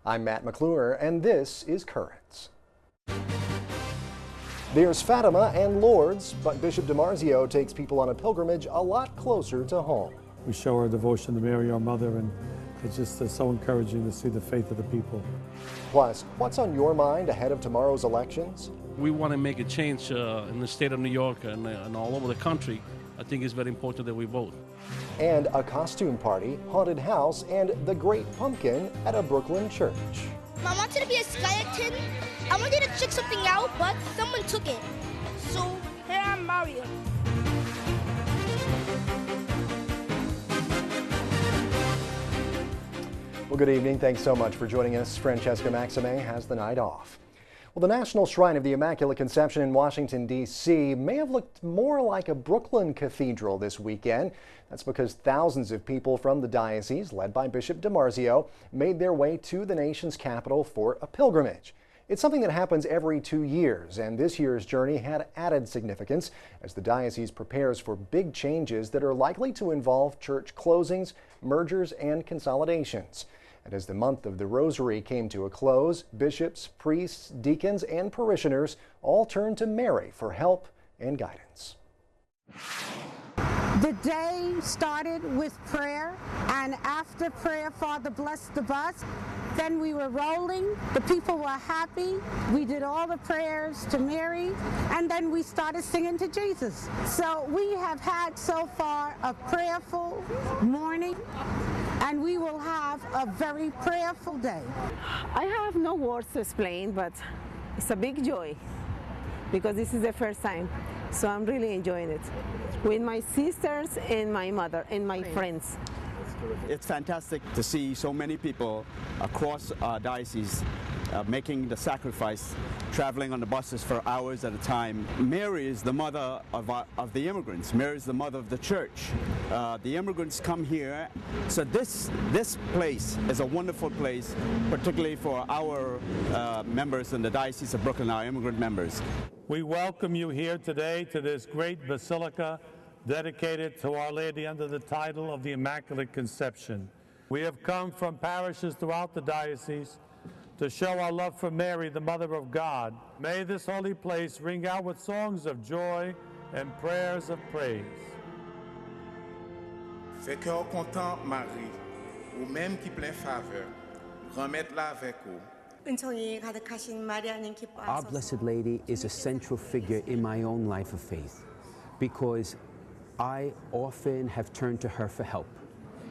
I'm Matt McClure, and this is Currents. There's Fatima and Lourdes, but Bishop DiMarzio takes people on a pilgrimage a lot closer to home. We show our devotion to Mary, our mother, and it's just so encouraging to see the faith of the people. Plus, what's on your mind ahead of tomorrow's elections? We want to make a change in the state of New York and all over the country. I think it's very important that we vote. And a costume party, haunted house, and the Great Pumpkin at a Brooklyn church. I wanted to be a skeleton. I wanted to check something out, but someone took it. So here I'm Mario. Well, good evening. Thanks so much for joining us. Francesca Maxime has the night off. Well, the National Shrine of the Immaculate Conception in Washington, D.C. may have looked more like a Brooklyn cathedral this weekend. That's because thousands of people from the diocese, led by Bishop DiMarzio, made their way to the nation's capital for a pilgrimage. It's something that happens every 2 years, and this year's journey had added significance as the diocese prepares for big changes that are likely to involve church closings, mergers, and consolidations. And as the month of the Rosary came to a close, bishops, priests, deacons, and parishioners all turned to Mary for help and guidance. The day started with prayer, and after prayer, Father blessed the bus. Then we were rolling. The people were happy. We did all the prayers to Mary, and then we started singing to Jesus. So we have had so far a prayerful morning, and we will have a very prayerful day. I have no words to explain, but it's a big joy because this is the first time. So I'm really enjoying it with my sisters and my mother and my friends. It's fantastic to see so many people across our diocese making the sacrifice, traveling on the buses for hours at a time. Mary is the mother of the immigrants. Mary is the mother of the church. The immigrants come here. So this place is a wonderful place, particularly for our members in the Diocese of Brooklyn, our immigrant members. We welcome you here today to this great basilica dedicated to Our Lady under the title of the Immaculate Conception. We have come from parishes throughout the diocese to show our love for Mary, the Mother of God. May this holy place ring out with songs of joy and prayers of praise. Fais cœur content, Marie, ou même qui plein faveur, remette-la avec vous. Our Blessed Lady is a central figure in my own life of faith because I often have turned to her for help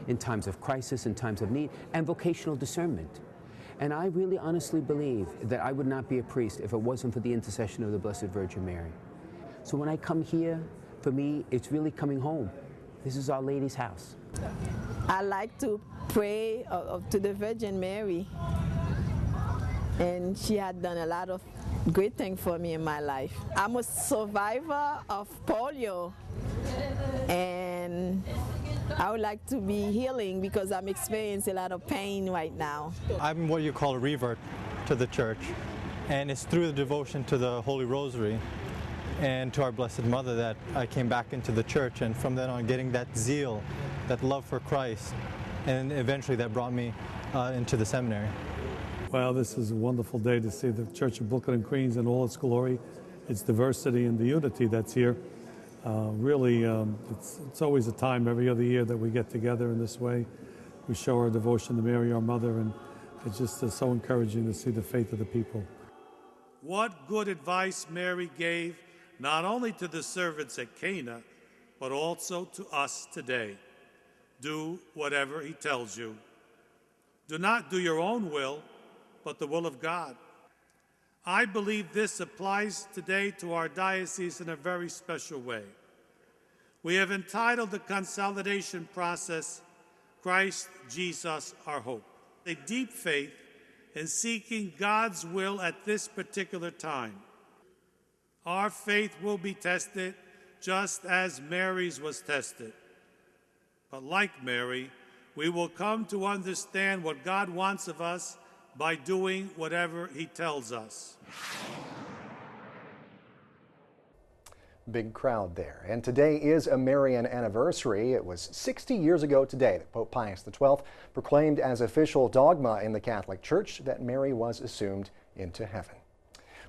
in times of crisis, in times of need, and vocational discernment. And I really honestly believe that I would not be a priest if it wasn't for the intercession of the Blessed Virgin Mary. So when I come here, for me, it's really coming home. This is Our Lady's house. I like to pray to the Virgin Mary, and she had done a lot of great things for me in my life. I'm a survivor of polio, and I would like to be healing because I'm experiencing a lot of pain right now. I'm what you call a revert to the church, and it's through the devotion to the Holy Rosary and to our Blessed Mother that I came back into the church, and from then on getting that zeal, that love for Christ, and eventually that brought me into the seminary. Well, this is a wonderful day to see the Church of Brooklyn and Queens in all its glory, its diversity and the unity that's here. It's always a time every other year that we get together in this way. We show our devotion to Mary, our mother, and it's just so encouraging to see the faith of the people. What good advice Mary gave not only to the servants at Cana, but also to us today. Do whatever he tells you. Do not do your own will, but the will of God. I believe this applies today to our diocese in a very special way. We have entitled the consolidation process, Christ Jesus, our hope. A deep faith in seeking God's will at this particular time. Our faith will be tested just as Mary's was tested. But like Mary, we will come to understand what God wants of us by doing whatever he tells us. Big crowd there. And today is a Marian anniversary. It was 60 years ago today that Pope Pius XII proclaimed as official dogma in the Catholic Church that Mary was assumed into heaven.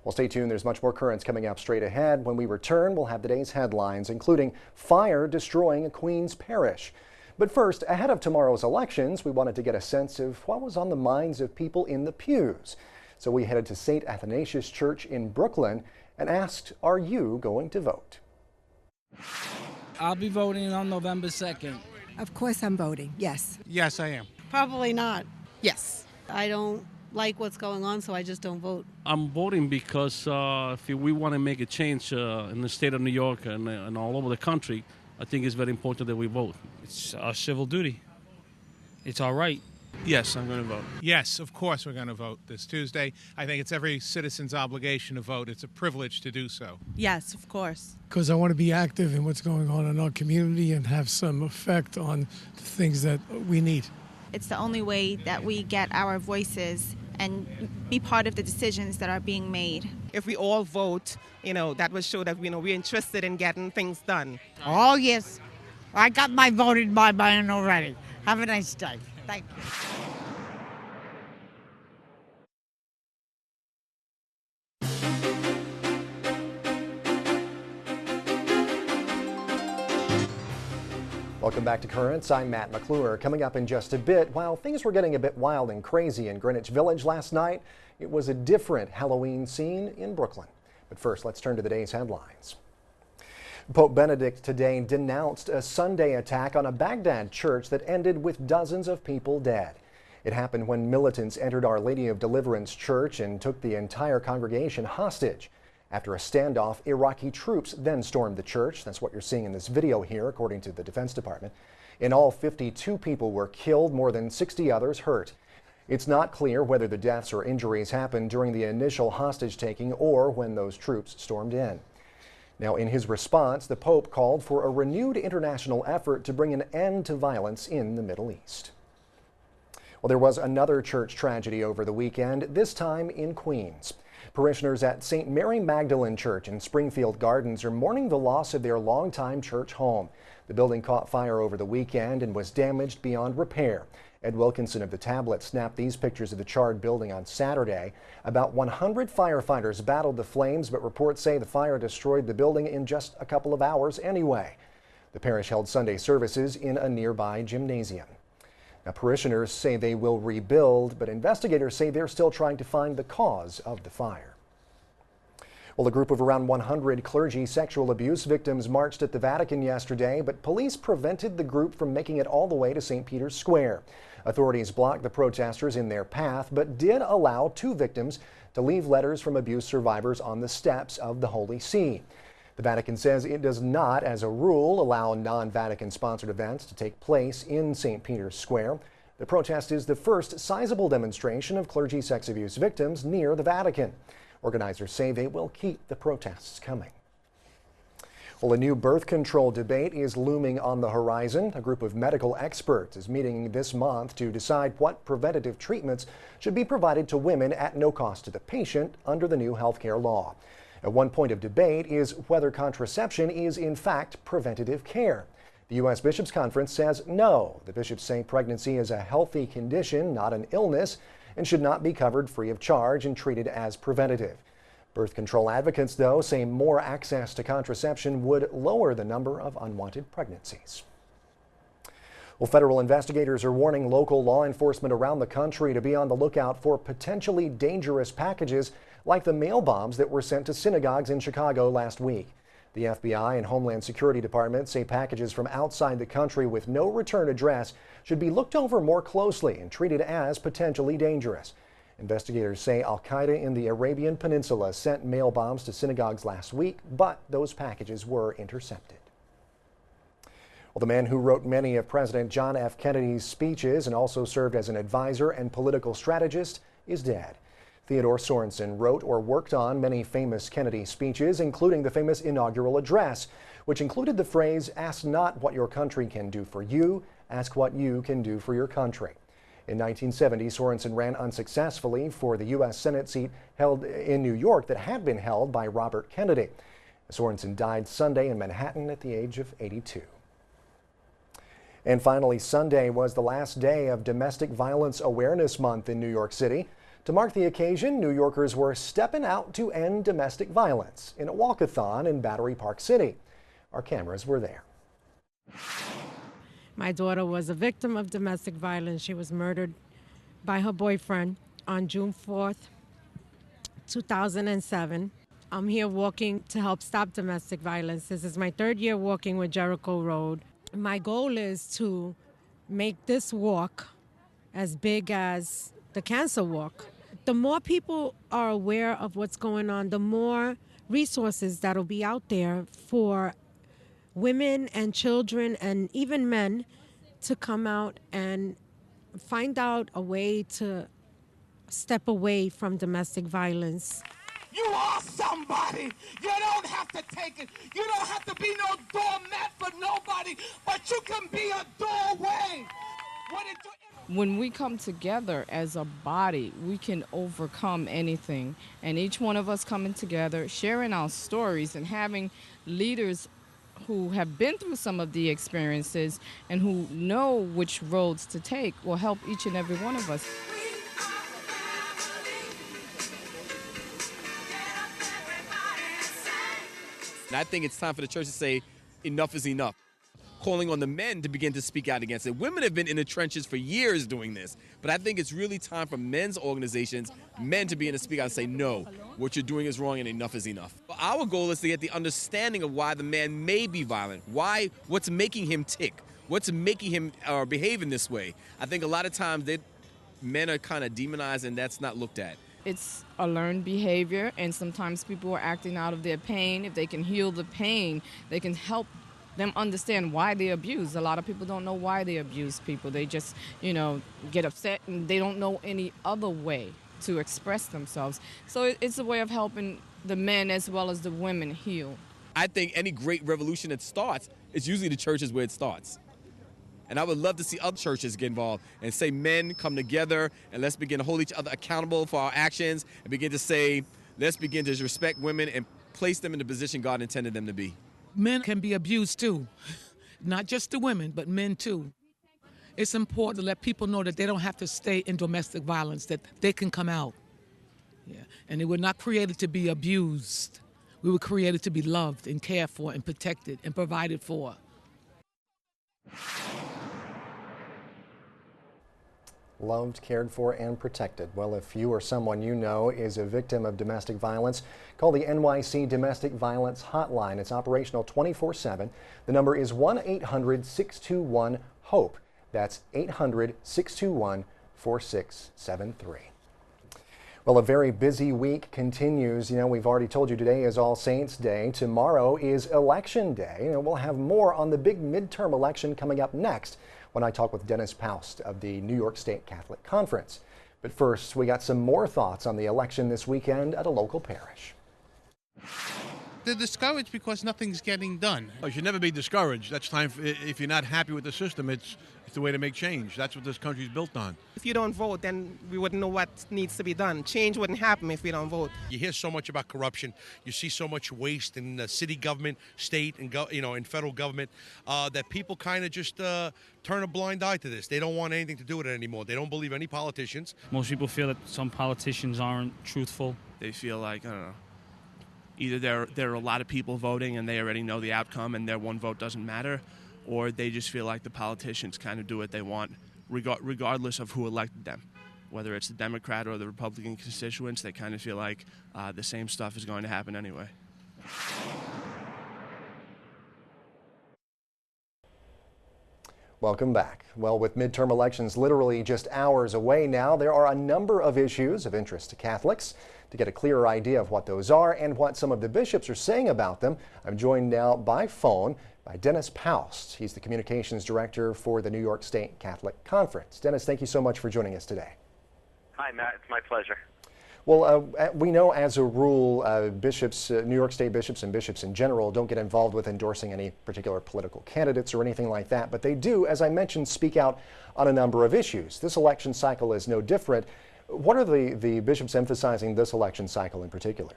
Well, stay tuned. There's much more currents coming up straight ahead. When we return, we'll have today's headlines, including fire destroying Queens Parish. But first, ahead of tomorrow's elections, we wanted to get a sense of what was on the minds of people in the pews. So we headed to St. Athanasius Church in Brooklyn and asked, are you going to vote? I'll be voting on November 2nd. Of course I'm voting, yes. Yes, I am. Probably not. Yes. I don't like what's going on, so I just don't vote. I'm voting because if we want to make a change in the state of New York and all over the country, I think it's very important that we vote. It's our civil duty. It's our right. Yes, I'm going to vote. Yes, of course we're going to vote this Tuesday. I think it's every citizen's obligation to vote. It's a privilege to do so. Yes, of course. Because I want to be active in what's going on in our community and have some effect on the things that we need. It's the only way that we get our voices and be part of the decisions that are being made. If we all vote, that will show that we're interested in getting things done. Oh, yes. I got my voting by mine already. Have a nice day. Thank you. Welcome back to Currents. I'm Matt McClure. Coming up in just a bit, while things were getting a bit wild and crazy in Greenwich Village last night, it was a different Halloween scene in Brooklyn. But first, let's turn to the day's headlines. Pope Benedict today denounced a Sunday attack on a Baghdad church that ended with dozens of people dead. It happened when militants entered Our Lady of Deliverance Church and took the entire congregation hostage. After a standoff, Iraqi troops then stormed the church. That's what you're seeing in this video here, according to the Defense Department. In all, 52 people were killed, more than 60 others hurt. It's not clear whether the deaths or injuries happened during the initial hostage-taking or when those troops stormed in. Now, in his response, the Pope called for a renewed international effort to bring an end to violence in the Middle East. Well, there was another church tragedy over the weekend, this time in Queens. Parishioners at St. Mary Magdalene Church in Springfield Gardens are mourning the loss of their longtime church home. The building caught fire over the weekend and was damaged beyond repair. Ed Wilkinson of the Tablet snapped these pictures of the charred building on Saturday. About 100 firefighters battled the flames, but reports say the fire destroyed the building in just a couple of hours anyway. The parish held Sunday services in a nearby gymnasium. Now, parishioners say they will rebuild, but investigators say they're still trying to find the cause of the fire. Well, a group of around 100 clergy sexual abuse victims marched at the Vatican yesterday, but police prevented the group from making it all the way to St. Peter's Square. Authorities blocked the protesters in their path, but did allow 2 victims to leave letters from abuse survivors on the steps of the Holy See. The Vatican says it does not, as a rule, allow non-Vatican sponsored events to take place in St. Peter's Square. The protest is the first sizable demonstration of clergy sex abuse victims near the Vatican. Organizers say they will keep the protests coming. Well, a new birth control debate is looming on the horizon. A group of medical experts is meeting this month to decide what preventative treatments should be provided to women at no cost to the patient under the new healthcare law. At one point of debate is whether contraception is in fact preventative care. The U.S. Bishops' Conference says no. The bishops say pregnancy is a healthy condition, not an illness, and should not be covered free of charge and treated as preventative. Birth control advocates, though, say more access to contraception would lower the number of unwanted pregnancies. Well, federal investigators are warning local law enforcement around the country to be on the lookout for potentially dangerous packages like the mail bombs that were sent to synagogues in Chicago last week. The FBI and Homeland Security Department say packages from outside the country with no return address should be looked over more closely and treated as potentially dangerous. Investigators say Al-Qaeda in the Arabian Peninsula sent mail bombs to synagogues last week, but those packages were intercepted. Well, the man who wrote many of President John F. Kennedy's speeches and also served as an advisor and political strategist is dead. Theodore Sorensen wrote or worked on many famous Kennedy speeches, including the famous inaugural address, which included the phrase, "Ask not what your country can do for you, ask what you can do for your country." In 1970, Sorensen ran unsuccessfully for the U.S. Senate seat held in New York that had been held by Robert Kennedy. Sorensen died Sunday in Manhattan at the age of 82. And finally, Sunday was the last day of Domestic Violence Awareness Month in New York City. To mark the occasion, New Yorkers were stepping out to end domestic violence in a walkathon in Battery Park City. Our cameras were there. My daughter was a victim of domestic violence. She was murdered by her boyfriend on June 4th, 2007. I'm here walking to help stop domestic violence. This is my third year walking with Jericho Road. My goal is to make this walk as big as the cancer walk. The more people are aware of what's going on, the more resources that'll be out there for women and children and even men to come out and find out a way to step away from domestic violence. You are somebody. You don't have to take it. You don't have to be no doormat for nobody, but you can be a doorway. When we come together as a body, we can overcome anything. And each one of us coming together, sharing our stories and having leaders who have been through some of the experiences and who know which roads to take will help each and every one of us. And I think it's time for the church to say enough is enough, calling on the men to begin to speak out against it. Women have been in the trenches for years doing this, but I think it's really time for men's organizations, men to begin to speak out and say, no, what you're doing is wrong and enough is enough. Our goal is to get the understanding of why the man may be violent, what's making him tick, what's making him behave in this way. I think a lot of times men are kind of demonized and that's not looked at. It's a learned behavior, and sometimes people are acting out of their pain. If they can heal the pain, they can help them understand why they abuse. A lot of people don't know why they abuse people. They just, get upset and they don't know any other way to express themselves. So it's a way of helping the men as well as the women heal. I think any great revolution that starts, it's usually the churches where it starts. And I would love to see other churches get involved and say, men, come together and let's begin to hold each other accountable for our actions and begin to say, let's begin to respect women and place them in the position God intended them to be. Men can be abused too, not just the women, but men too. It's important to let people know that they don't have to stay in domestic violence, that they can come out. Yeah. And they were not created to be abused. We were created to be loved and cared for and protected and provided for. Loved, cared for, and protected. Well, if you or someone you know is a victim of domestic violence, call the NYC Domestic Violence Hotline. It's operational 24/7. The number is 1-800-621-HOPE. That's 800-621-4673. Well, a very busy week continues. We've already told you today is All Saints Day. Tomorrow is Election Day. And we'll have more on the big midterm election coming up next when I talk with Dennis Paust of the New York State Catholic Conference. But first, we got some more thoughts on the election this weekend at a local parish. They're discouraged because nothing's getting done. You should never be discouraged. That's time if you're not happy with the system, it's the way to make change. That's what this country's built on. If you don't vote, then we wouldn't know what needs to be done. Change wouldn't happen if we don't vote. You hear so much about corruption. You see so much waste in the city government, state, and in federal government that people kind of just turn a blind eye to this. They don't want anything to do with it anymore. They don't believe any politicians. Most people feel that some politicians aren't truthful. They feel like, I don't know, either there are a lot of people voting and they already know the outcome and their one vote doesn't matter, or they just feel like the politicians kind of do what they want regardless of who elected them. Whether it's the Democrat or the Republican constituents, they kind of feel like the same stuff is going to happen anyway. Welcome back. Well, with midterm elections literally just hours away now, there are a number of issues of interest to Catholics. To get a clearer idea of what those are and what some of the bishops are saying about them, I'm joined now by phone by Dennis Paust. He's the communications director for the New York State Catholic Conference. Dennis, thank you so much for joining us today. Hi, Matt. It's my pleasure. Well, we know as a rule, bishops, New York State bishops and bishops in general don't get involved with endorsing any particular political candidates or anything like that, but they do, as I mentioned, speak out on a number of issues. This election cycle is no different. What are the bishops emphasizing this election cycle in particular?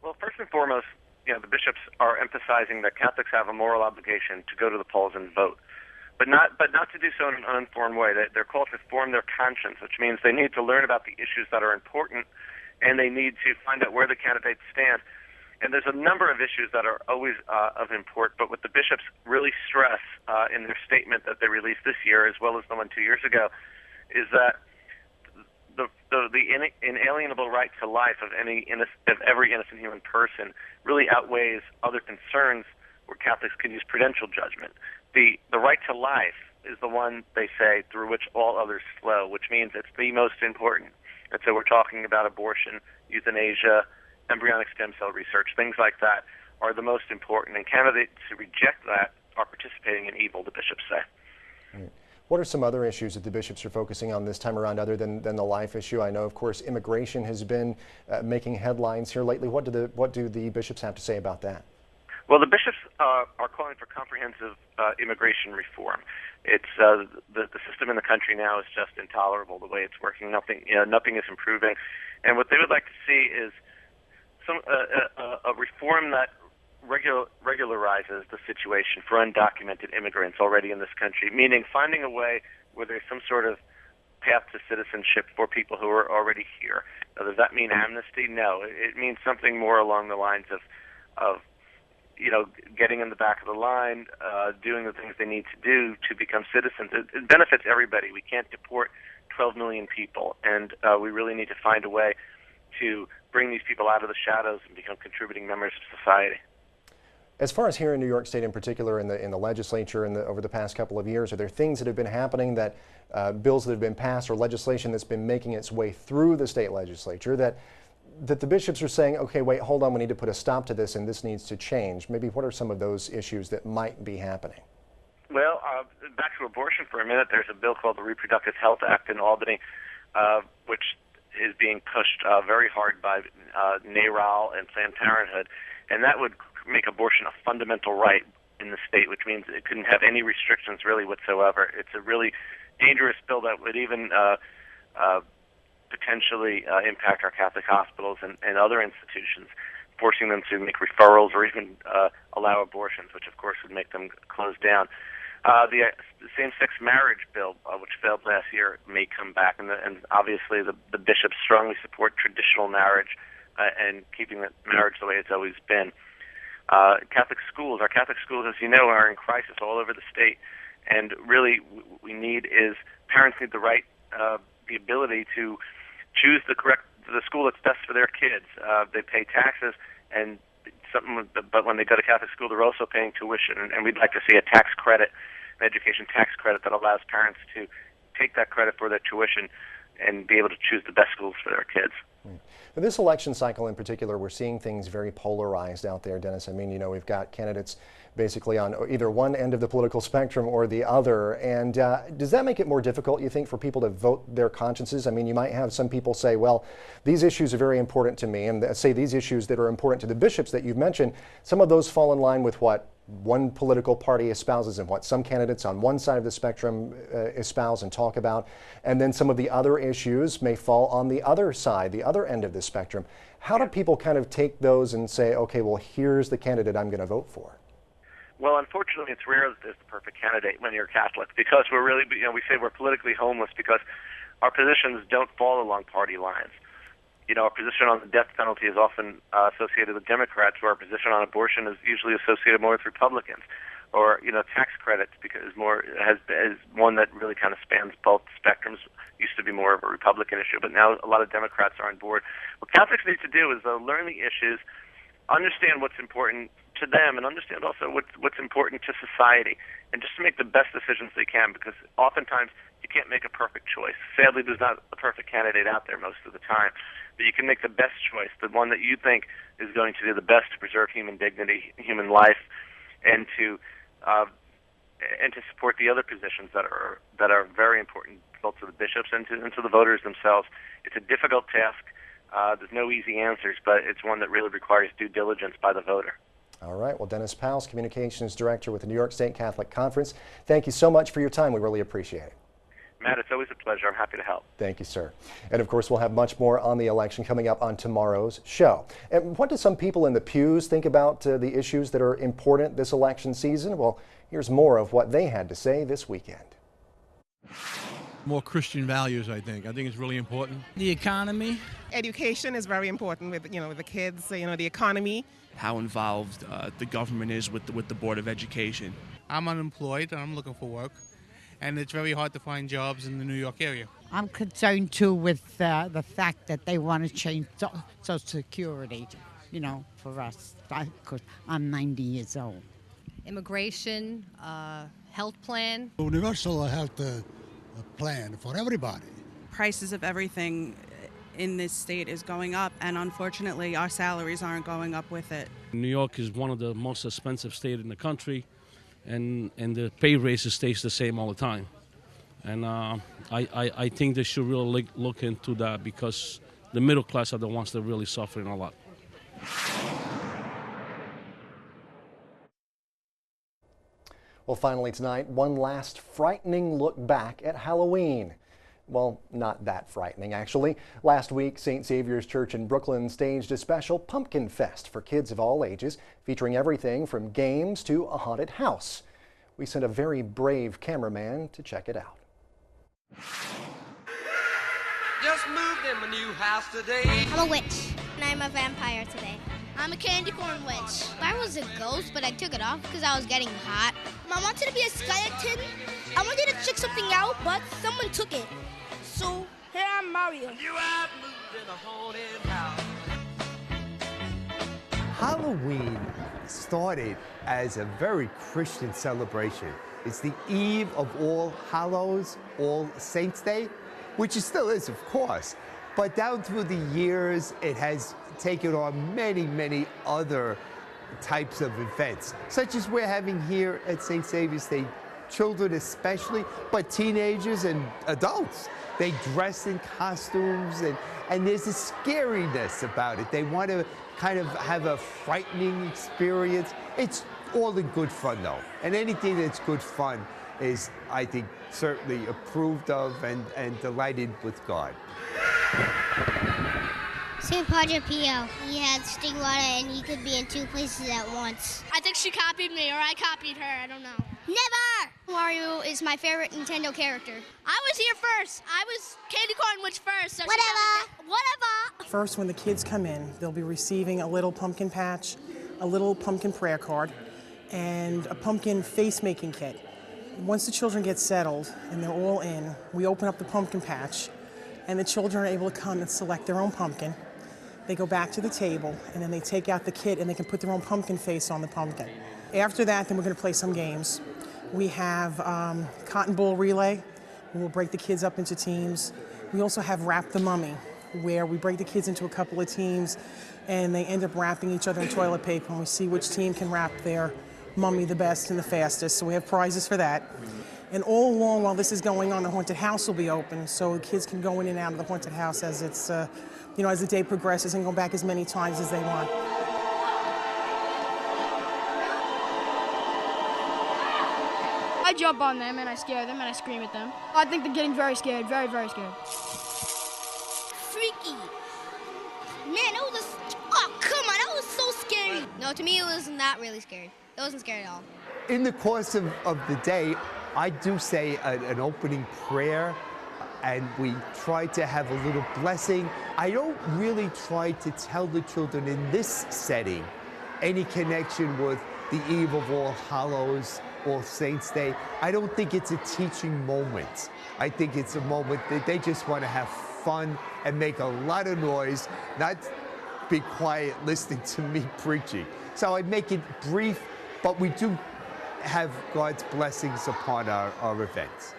Well, first and foremost, the bishops are emphasizing that Catholics have a moral obligation to go to the polls and vote, but not to do so in an uninformed way. They're called to form their conscience, which means they need to learn about the issues that are important, and they need to find out where the candidates stand. And there's a number of issues that are always of import, but what the bishops really stress in their statement that they released this year, as well as the one 2 years ago, is that the inalienable right to life of every innocent human person really outweighs other concerns where Catholics can use prudential judgment. The right to life is the one, they say, through which all others flow, which means it's the most important. And so we're talking about abortion, euthanasia, embryonic stem cell research, things like that are the most important. And candidates who reject that are participating in evil, the bishops say. Right. What are some other issues that the bishops are focusing on this time around other than the life issue? I know, of course, immigration has been making headlines here lately. What do the bishops have to say about that? Well, the bishops are calling for comprehensive immigration reform. It's the system in the country now is just intolerable the way it's working. Nothing is improving, and what they would like to see is a reform that regularizes the situation for undocumented immigrants already in this country, meaning finding a way where there's some sort of path to citizenship for people who are already here. Now, does that mean amnesty? No. It means something more along the lines of getting in the back of the line, doing the things they need to do to become citizens. It benefits everybody. We can't deport 12 million people, and we really need to find a way to bring these people out of the shadows and become contributing members of society. As far as here in New York State in particular, in the legislature over the past couple of years, are there things that have been happening, that bills that have been passed or legislation that's been making its way through the state legislature that the bishops are saying, okay, wait, hold on, we need to put a stop to this and this needs to change? Maybe what are some of those issues that might be happening? Well, back to abortion for a minute, there's a bill called the Reproductive Health Act in Albany, which is being pushed very hard by NARAL and Planned Parenthood, and that would make abortion a fundamental right in the state, which means it couldn't have any restrictions really whatsoever. It's a really dangerous bill that would even potentially impact our Catholic hospitals and other institutions, forcing them to make referrals or even allow abortions, which of course would make them close down. The same-sex marriage bill, which failed last year, may come back, and obviously the bishops strongly support traditional marriage and keeping the marriage the way it's always been. Our Catholic schools, as you know, are in crisis all over the state, and really we need is parents need the right, the ability to choose the school that's best for their kids. They pay taxes, but when they go to Catholic school, they're also paying tuition, and we'd like to see a tax credit, an education tax credit that allows parents to take that credit for their tuition and be able to choose the best schools for their kids. In this election cycle in particular, we're seeing things very polarized out there, Dennis. I mean, we've got candidates basically on either one end of the political spectrum or the other. And does that make it more difficult, you think, for people to vote their consciences? I mean, you might have some people say, well, these issues are very important to me, and say these issues that are important to the bishops that you've mentioned, some of those fall in line with what one political party espouses and what some candidates on one side of the spectrum espouse and talk about, and then some of the other issues may fall on the other side, the other end of the spectrum. How do people kind of take those and say, okay, well, here's the candidate I'm going to vote for? Well, unfortunately, it's rare that there's the perfect candidate when you're Catholic, because we're really, we say we're politically homeless because our positions don't fall along party lines. Our position on the death penalty is often associated with Democrats, where our position on abortion is usually associated more with Republicans. Or, tax credits is one that really kind of spans both spectrums. Used to be more of a Republican issue, but now a lot of Democrats are on board. What Catholics need to do is learn the issues, understand what's important to them, and understand also what's important to society, and just to make the best decisions they can, because oftentimes you can't make a perfect choice. Sadly, there's not a perfect candidate out there most of the time, but you can make the best choice, the one that you think is going to do the best to preserve human dignity, human life, and to support the other positions that are very important both to the bishops and to the voters themselves. It's a difficult task. There's no easy answers, but it's one that really requires due diligence by the voter. All right. Well, Dennis Powles, Communications Director with the New York State Catholic Conference, thank you so much for your time. We really appreciate it. Matt, it's always a pleasure. I'm happy to help. Thank you, sir. And of course, we'll have much more on the election coming up on tomorrow's show. And what do some people in the pews think about the issues that are important this election season? Well, here's more of what they had to say this weekend. More Christian values, I think. I think it's really important. The economy. Education is very important with with the kids. The economy. How involved the government is with the Board of Education. I'm unemployed and I'm looking for work, and it's very hard to find jobs in the New York area. I'm concerned too with the fact that they want to change Social Security, for us, because I'm 90 years old. Immigration, health plan. Universal have the plan for everybody. Prices of everything in this state is going up, and unfortunately our salaries aren't going up with it. New York is one of the most expensive states in the country, and the pay raises stays the same all the time. And I think they should really look into that, because the middle class are the ones that are really suffering a lot. Well, finally tonight, one last frightening look back at Halloween. Well, not that frightening, actually. Last week, St. Xavier's Church in Brooklyn staged a special pumpkin fest for kids of all ages, featuring everything from games to a haunted house. We sent a very brave cameraman to check it out. Just moved in my new house today. I'm a witch, and I'm a vampire today. I'm a candy corn witch. I was a ghost, but I took it off because I was getting hot. I wanted to be a skeleton. I wanted to check something out, but someone took it. So here I'm Mario. You have moved in a haunted house. Halloween started as a very Christian celebration. It's the eve of All Hallows, All Saints Day, which it still is, of course. But down through the years, it has taken on many, many other types of events, such as we're having here at St. Xavier's Day. Children especially, but teenagers and adults. They dress in costumes, and there's a scariness about it. They want to kind of have a frightening experience. It's all in good fun, though. And anything that's good fun is, I think, certainly approved of and delighted with God. St. Padre Pio. He had stigmata and he could be in two places at once. I think she copied me, or I copied her. I don't know. Never! Mario is my favorite Nintendo character. I was here first. I was Candy Corn Witch first. So Whatever. First, when the kids come in, they'll be receiving a little pumpkin patch, a little pumpkin prayer card, and a pumpkin face-making kit. Once the children get settled and they're all in, we open up the pumpkin patch, and the children are able to come and select their own pumpkin. They go back to the table, and then they take out the kit, and they can put their own pumpkin face on the pumpkin. After that, then we're going to play some games. We have cotton ball relay. We'll break the kids up into teams. We also have Wrap the Mummy, where we break the kids into a couple of teams, and they end up wrapping each other in toilet paper, and we see which team can wrap their mummy the best and the fastest. So we have prizes for that. And all along while this is going on, the haunted house will be open, so the kids can go in and out of the haunted house as it's, as the day progresses, and go back as many times as they want. I jump on them and I scare them and I scream at them. I think they're getting very scared, very, very scared. Freaky. Man, oh, come on, that was so scary. No, to me, it was not really scary. It wasn't scary at all. In the course of the day, I do say an opening prayer, and we try to have a little blessing. I don't really try to tell the children in this setting any connection with the eve of All Hallows, All Saints Day. I don't think it's a teaching moment. I think it's a moment that they just want to have fun and make a lot of noise, not be quiet listening to me preaching. So I make it brief, but we do have God's blessings upon our events.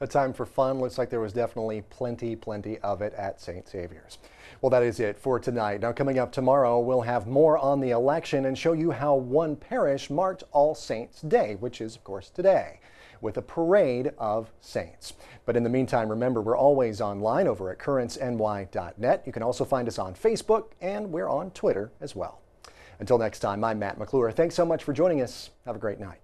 A time for fun. Looks like there was definitely plenty of it at St. Xavier's. Well, that is it for tonight. Now, coming up tomorrow, we'll have more on the election and show you how one parish marked All Saints Day, which is, of course, today, with a parade of saints. But in the meantime, remember, we're always online over at currentsny.net. You can also find us on Facebook, and we're on Twitter as well. Until next time, I'm Matt McClure. Thanks so much for joining us. Have a great night.